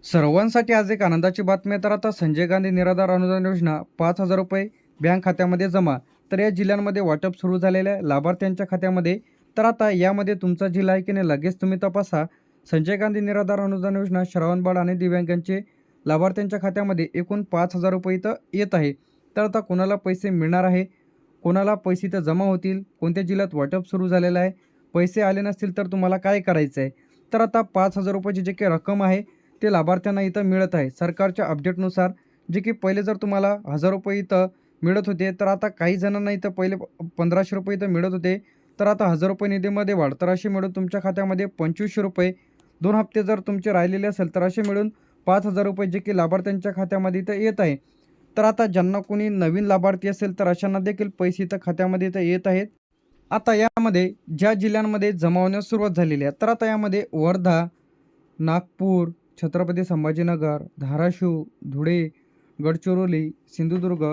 सर्वांसाठी आज एक आनंदाची बातमी आहे. तर आता संजय गांधी निराधार अनुदान योजना 5,000 रुपये बँक खात्यामध्ये जमा. तर या जिल्ह्यांमध्ये वाटप सुरू झालेलं आहे लाभार्थ्यांच्या खात्यामध्ये. तर आता यामध्ये तुमचा जिल्हा आहे की नाही लगेच तुम्ही तपासा. संजय गांधी निराधार अनुदान योजना श्रवणबाळ आणि दिव्यांगांचे लाभार्थ्यांच्या खात्यामध्ये एकूण 5,000 रुपये इथं येत आहे. तर आता कोणाला पैसे मिळणार आहे, कोणाला पैसे इथं जमा होतील, कोणत्या जिल्ह्यात वाटप सुरू झालेलं आहे, पैसे आले नसतील तर तुम्हाला काय करायचं आहे. तर आता 5,000 रुपयाची जी काही रक्कम आहे ते लाभार्थ्यांना इथं मिळत आहे. सरकारच्या अपडेटनुसार जे की पहिले जर तुम्हाला 1,000 रुपये इथं मिळत होते, तर आता काही जणांना इथं पहिले 1,500 रुपये इथं मिळत होते. तर आता 1,000 रुपये निधीमध्ये वाढ. तर असे मिळून तुमच्या खात्यामध्ये 2,500 रुपये 2 हप्ते जर तुमचे राहिलेले असेल, तर असे मिळून 5,000 रुपये जे की लाभार्थ्यांच्या खात्यामध्ये इथं येत आहे. तर आता ज्यांना कोणी नवीन लाभार्थी असेल, तर अशांना देखील पैसे इथं खात्यामध्ये इथं येत आहेत. आता यामध्ये ज्या जिल्ह्यांमध्ये जमा होण्यास सुरुवात झालेली आहे, तर आता यामध्ये वर्धा, नागपूर, छत्रपती संभाजीनगर, धाराशिव, धुळे, गडचिरोली, सिंधुदुर्ग,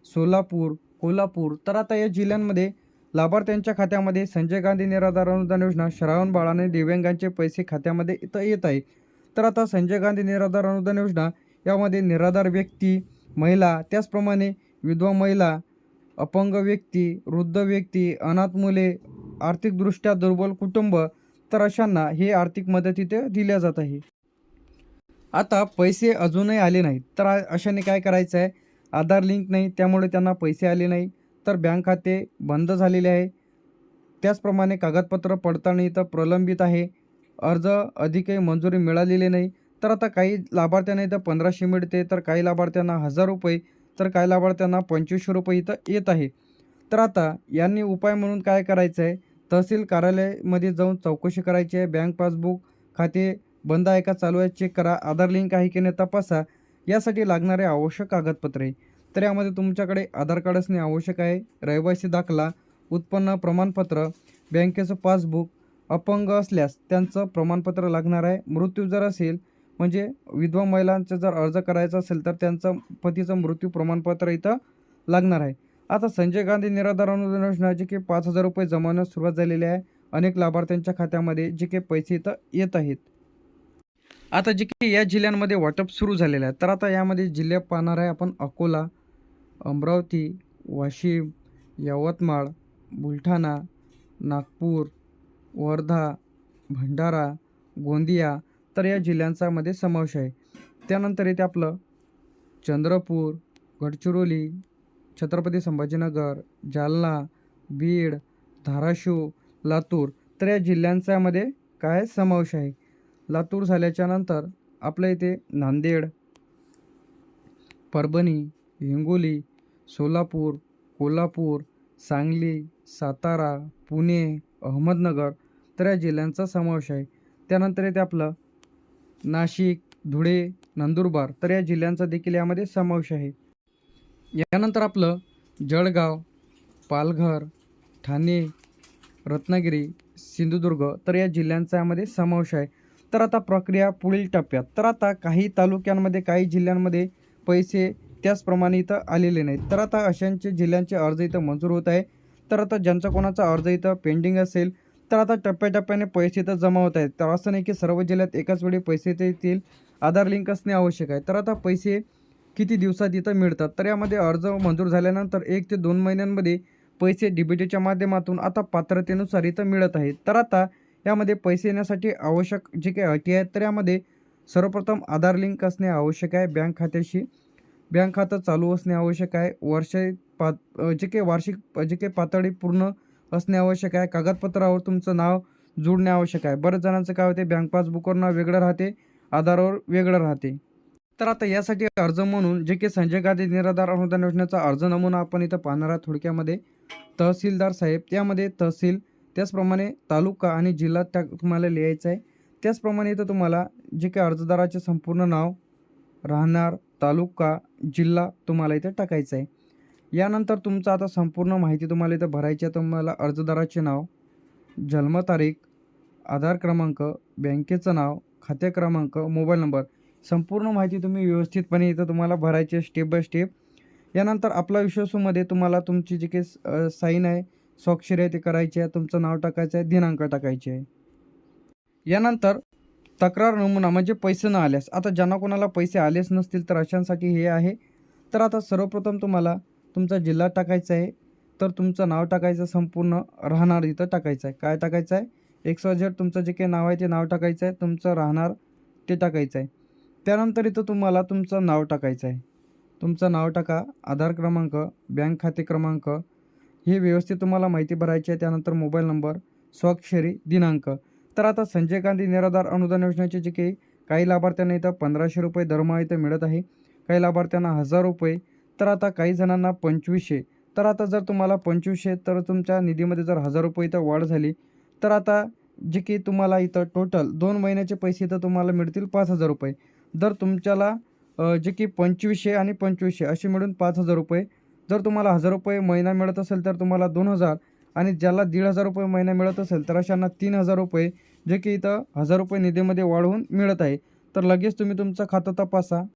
सोलापूर, कोल्हापूर तर आता या जिल्ह्यांमध्ये लाभार्थ्यांच्या खात्यामध्ये संजय गांधी निराधार अनुदान योजना श्रावणबाळ आणि दिव्यांगांचे पैसे खात्यामध्ये इथं येत आहे. तर आता संजय गांधी निराधार अनुदान योजना यामध्ये निराधार व्यक्ती, महिला, त्याचप्रमाणे विधवा महिला, अपंग व्यक्ती, वृद्ध व्यक्ती, अनाथ मुले, आर्थिकदृष्ट्या दुर्बल कुटुंब तर अशांना हे आर्थिक मदत इथे दिल्या जात आहे. आता पैसे अजूनही आले नाहीत, तर अशाने काय करायचं आहे, आधार लिंक नाही त्यामुळे त्यांना पैसे आले नाही, तर बँक खाते बंद झालेले आहे. त्याचप्रमाणे कागदपत्र पडताळणी इथं प्रलंबित आहे. अर्ज अधिकही मंजुरी मिळालेली नाही. तर आता काही लाभार्थ्यांना इथं 1,500 मिळते, तर काही लाभार्थ्यांना 1,000 रुपये, तर काही लाभार्थ्यांना 2,500 रुपये इथं येत आहे. तर आता यांनी उपाय म्हणून काय करायचं आहे, तहसील कार्यालयामध्ये जाऊन चौकशी करायची आहे. बँक पासबुक खाते बंद आहे का चालू आहे चेक करा. आधार लिंक आहे की नाही तपासा. यासाठी लागणारे आवश्यक कागदपत्रे, तर यामध्ये तुमच्याकडे आधार कार्ड असणे आवश्यक आहे. रहिवासी दाखला, उत्पन्न प्रमाणपत्र, बँकेचं पासबुक, अपंग असल्यास त्यांचं प्रमाणपत्र लागणार आहे. मृत्यू जर असेल म्हणजे विधवा महिलांचा जर अर्ज करायचा असेल, तर त्यांचं पतीचं मृत्यू प्रमाणपत्र इथं लागणार आहे. आता संजय गांधी निराधार अनुदान योजना जे की 5,000 रुपये जमा होण्यास सुरुवात झालेली आहे. अनेक लाभार्थ्यांच्या खात्यामध्ये जे काही पैसे इथं येत आहेत. आता जे की या जिल्ह्यांमध्ये वाटप सुरू झालेलं आहे. तर आता यामध्ये जिल्हे पाहणार आहे आपण अकोला, अमरावती, वाशिम, यवतमाळ, बुलढाणा, नागपूर, वर्धा, भंडारा, गोंदिया तर या जिल्ह्यांचा मध्ये समावेश आहे. त्यानंतर येते आपलं चंद्रपूर, गडचिरोली, छत्रपती संभाजीनगर, जालना, बीड, धाराशिव, लातूर तर या जिल्ह्यांचा मध्ये काय समावेश आहे. लातूर झाल्याच्या नंतर आपल्या इथे नांदेड, परभणी, हिंगोली, सोलापूर, कोल्हापूर, सांगली, सातारा, पुणे, अहमदनगर तर या जिल्ह्यांचा समावेश आहे. त्यानंतर येते आपलं नाशिक, धुळे, नंदुरबार तर या जिल्ह्यांचा देखील यामध्ये समावेश आहे. यानंतर आपलं जळगाव, पालघर, ठाणे, रत्नागिरी, सिंधुदुर्ग तर या जिल्ह्यांचा यामध्ये समावेश आहे. तर आता प्रक्रिया पुढील टप्प्यात. तर आता काही तालुक्यांमध्ये काही जिल्ह्यांमध्ये पैसे त्याचप्रमाणे इथं आलेले नाहीत. तर आता अशांचे जिल्ह्यांचे अर्ज इथं मंजूर होत आहे. तर आता ज्यांचा कोणाचा अर्ज इथं पेंडिंग असेल, तर आता टप्प्याटप्प्याने पैसे इथं जमा होत आहेत. तर असं नाही की सर्व जिल्ह्यात एकाच वेळी पैसे इथे येतील. आधार लिंक असणे आवश्यक आहे. तर आता पैसे किती दिवसात इथं मिळतात, तर यामध्ये अर्ज मंजूर झाल्यानंतर 1 ते 2 महिन्यांमध्ये पैसे डीबीटीच्या माध्यमातून आता पात्रतेनुसार इथं मिळत आहेत. तर आता यामध्ये पैसे येण्यासाठी आवश्यक जे काही अटी आहेत, तर यामध्ये सर्वप्रथम आधार लिंक असणे आवश्यक आहे बँक खात्याशी. बँक खातं चालू असणे आवश्यक आहे. जे काही वार्षिक जे काही पातळी पूर्ण असणे आवश्यक आहे. कागदपत्रावर तुमचं नाव जोडणे आवश्यक आहे. बऱ्याच जणांचं काय होते, बँक पासबुकवर नाव वेगळं राहते, आधारवर वेगळं राहते. तर आता यासाठी अर्ज म्हणून जे की संजय गांधी निराधार अनुदान योजनेचा अर्ज नमुना आपण इथं पाहणार आहोत थोडक्यामध्ये. तहसीलदार साहेब त्यामध्ये तहसील, त्याचप्रमाणे तालुका आणि जिल्हा त्या तुम्हाला लिहायचं आहे. त्याचप्रमाणे इथं तुम्हाला जे काही अर्जदाराचे संपूर्ण नाव, राहणार, तालुका, जिल्हा तुम्हाला इथे टाकायचं आहे. यानंतर तुमचं आता संपूर्ण माहिती तुम्हाला इथं भरायची आहे. तुम्हाला अर्जदाराचे नाव, जन्मतारीख, आधार क्रमांक, बँकेचं नाव, खाते क्रमांक, मोबाईल नंबर संपूर्ण माहिती तुम्ही व्यवस्थितपणे इथं तुम्हाला भरायची आहे स्टेप बाय स्टेप. यानंतर आपला विश्वासूमध्ये तुम्हाला तुमची जी काही साईन आहे, स्वाक्षरी आहे ते करायची आहे. तुमचं नाव टाकायचं आहे, दिनांक टाकायचे आहे. यानंतर तक्रार नमुना म्हणजे पैसे न आल्यास. आता ज्यांना कोणाला पैसे आलेच नसतील तर अशांसाठी हे आहे. तर आता सर्वप्रथम तुम्हाला तुमचा जिल्हा टाकायचा आहे. तर तुमचं नाव टाकायचं, संपूर्ण राहणार इथं टाकायचं आहे. काय टाकायचं आहे? XYZ तुमचं जे काही नाव आहे ते नाव टाकायचं आहे. तुमचं राहणार ते टाकायचं आहे. त्यानंतर इथं तुम्हाला तुमचं नाव टाकायचं आहे. तुमचं नाव टाका, आधार क्रमांक, बँक खाते क्रमांक हे व्यवस्थित तुम्हाला माहिती भरायची आहे. त्यानंतर मोबाईल नंबर, स्वाक्षरी, दिनांक. तर आता संजय गांधी निराधार अनुदान योजनेचे जे काही लाभार्थ्यांना इथं 1500 रुपये दरमहा इथं मिळत आहे. काही लाभार्थ्यांना 1000 रुपये, तर आता काही जणांना 2500. तर आता जर तुम्हाला 2500 तर तुमच्या निधीमध्ये जर 1000 रुपये इथं वाढ झाली, तर आता जे की तुम्हाला इथं टोटल 2 महिन्याचे पैसे इथं तुम्हाला मिळतील 5000 रुपये. जर तुमच्याला जे की 2500 आणि 2500 असे मिळून 5000 रुपये. जर तुम्हाला 1000 रुपये महिना मिळत असेल तर तुम्हाला 2000 आणि ज्याला 1500 रुपये महिना मिळत असेल तर अशांना 3000 रुपये जे की इथं 1000 रुपये निधीमध्ये वाढवून मिळत आहे. तर लगेच तुम्ही तुमचं खातं तपासा.